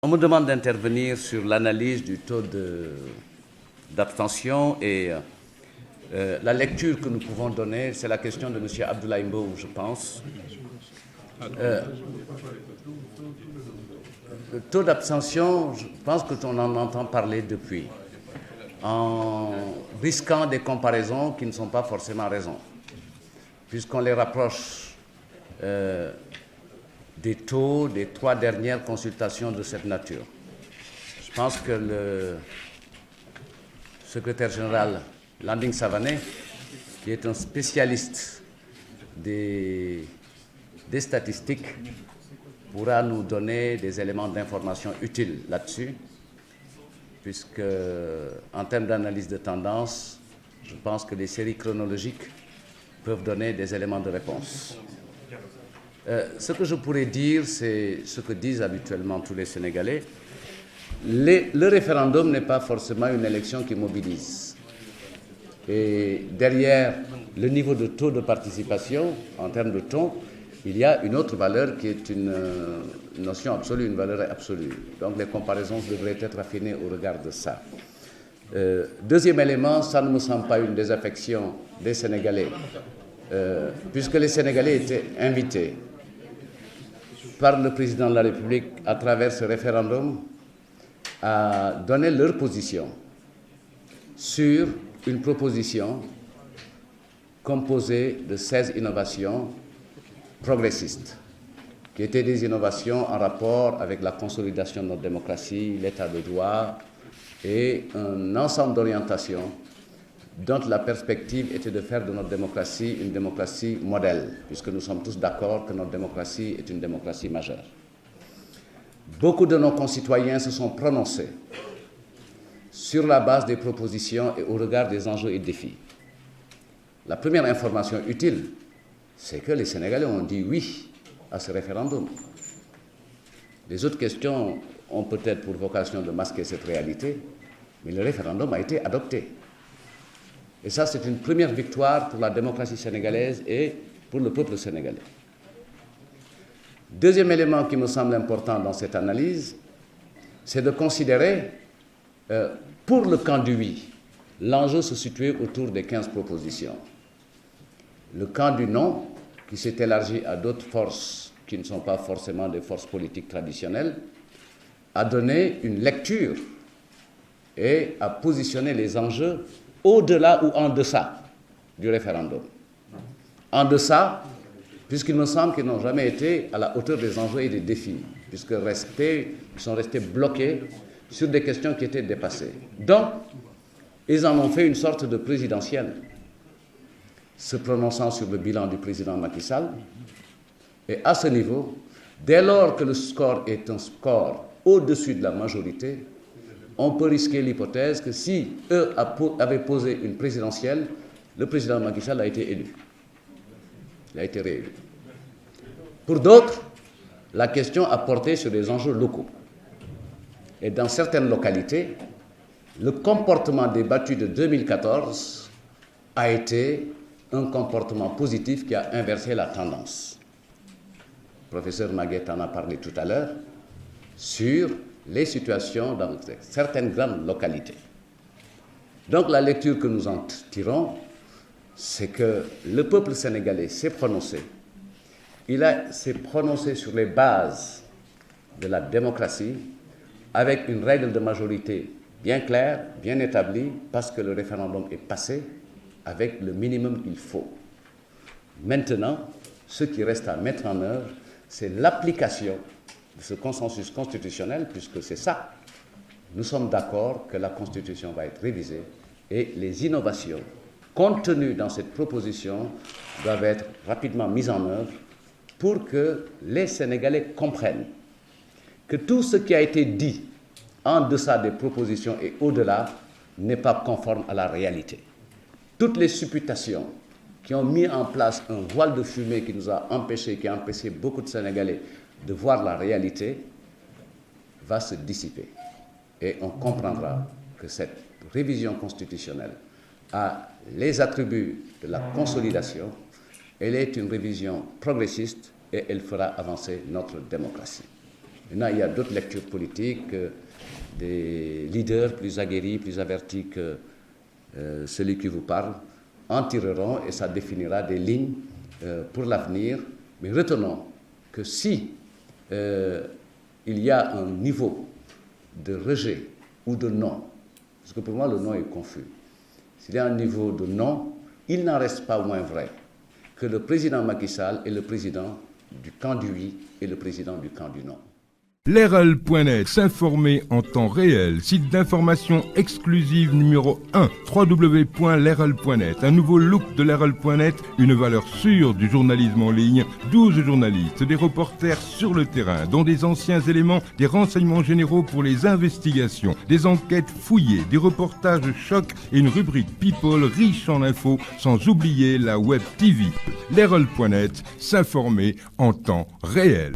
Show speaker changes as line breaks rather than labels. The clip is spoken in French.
On me demande d'intervenir sur l'analyse du taux d'abstention et la lecture que nous pouvons donner, c'est la question de M. Abdoulaye Mbow, je pense. Le taux d'abstention, je pense qu'on en entend parler depuis, en risquant des comparaisons qui ne sont pas forcément raison, puisqu'on les rapproche des taux des 3 dernières consultations de cette nature. Je pense que le secrétaire général Landing Savané, qui est un spécialiste des statistiques, pourra nous donner des éléments d'information utiles là-dessus, puisque en termes d'analyse de tendance, je pense que les séries chronologiques peuvent donner des éléments de réponse. Ce que je pourrais dire, c'est ce que disent habituellement tous les Sénégalais. Le référendum n'est pas forcément une élection qui mobilise. Et derrière le niveau de taux de participation, en termes de ton, il y a une autre valeur qui est une notion absolue, une valeur absolue. Donc les comparaisons devraient être affinées au regard de ça. Deuxième élément, ça ne me semble pas une désaffection des Sénégalais, puisque les Sénégalais étaient invités par le président de la République à travers ce référendum à donner leur position sur une proposition composée de 16 innovations progressistes, qui étaient des innovations en rapport avec la consolidation de notre démocratie, l'état de droit et un ensemble d'orientations dont la perspective était de faire de notre démocratie une démocratie modèle, puisque nous sommes tous d'accord que notre démocratie est une démocratie majeure. Beaucoup de nos concitoyens se sont prononcés sur la base des propositions et au regard des enjeux et défis. La première information utile, c'est que les Sénégalais ont dit oui à ce référendum. Les autres questions ont peut-être pour vocation de masquer cette réalité, mais le référendum a été adopté. Et ça, c'est une première victoire pour la démocratie sénégalaise et pour le peuple sénégalais. Deuxième élément qui me semble important dans cette analyse, c'est de considérer, pour le camp du oui, l'enjeu se situait autour des 15 propositions. Le camp du non, qui s'est élargi à d'autres forces qui ne sont pas forcément des forces politiques traditionnelles, a donné une lecture et a positionné les enjeux au-delà ou en deçà du référendum. En deçà, puisqu'il me semble qu'ils n'ont jamais été à la hauteur des enjeux et des défis, puisqu'ils sont restés bloqués sur des questions qui étaient dépassées. Donc, ils en ont fait une sorte de présidentielle, se prononçant sur le bilan du président Macky Sall. Et à ce niveau, dès lors que le score est un score au-dessus de la majorité, on peut risquer l'hypothèse que si eux avaient posé une présidentielle, le président Macky Sall a été élu. Il a été réélu. Pour d'autres, la question a porté sur des enjeux locaux. Et dans certaines localités, le comportement des battus de 2014 a été un comportement positif qui a inversé la tendance. Le professeur Maguette en a parlé tout à l'heure sur les situations dans certaines grandes localités. Donc la lecture que nous en tirons, c'est que le peuple sénégalais s'est prononcé. Il s'est prononcé sur les bases de la démocratie avec une règle de majorité bien claire, bien établie, parce que le référendum est passé avec le minimum qu'il faut. Maintenant, ce qui reste à mettre en œuvre, c'est l'application de ce consensus constitutionnel, puisque c'est ça. Nous sommes d'accord que la Constitution va être révisée et les innovations contenues dans cette proposition doivent être rapidement mises en œuvre pour que les Sénégalais comprennent que tout ce qui a été dit en deçà des propositions et au-delà n'est pas conforme à la réalité. Toutes les supputations qui ont mis en place un voile de fumée qui nous a empêchés, qui a empêché beaucoup de Sénégalais de voir la réalité, va se dissiper. Et on comprendra que cette révision constitutionnelle a les attributs de la consolidation, elle est une révision progressiste et elle fera avancer notre démocratie. Maintenant, il y a d'autres lectures politiques, des leaders plus aguerris, plus avertis que celui qui vous parle, en tireront et ça définira des lignes pour l'avenir. Mais retenons que si il y a un niveau de rejet ou de non, parce que pour moi le non est confus, s'il y a un niveau de non, il n'en reste pas moins vrai que le président Macky Sall est le président du camp du oui et le président du camp du non.
Leral.net, s'informer en temps réel, site d'information exclusive numéro 1, www.leral.net, un nouveau look de Leral.net, une valeur sûre du journalisme en ligne, 12 journalistes, des reporters sur le terrain, dont des anciens éléments, des renseignements généraux pour les investigations, des enquêtes fouillées, des reportages choc et une rubrique People riche en infos, sans oublier la Web TV. Leral.net, s'informer en temps réel.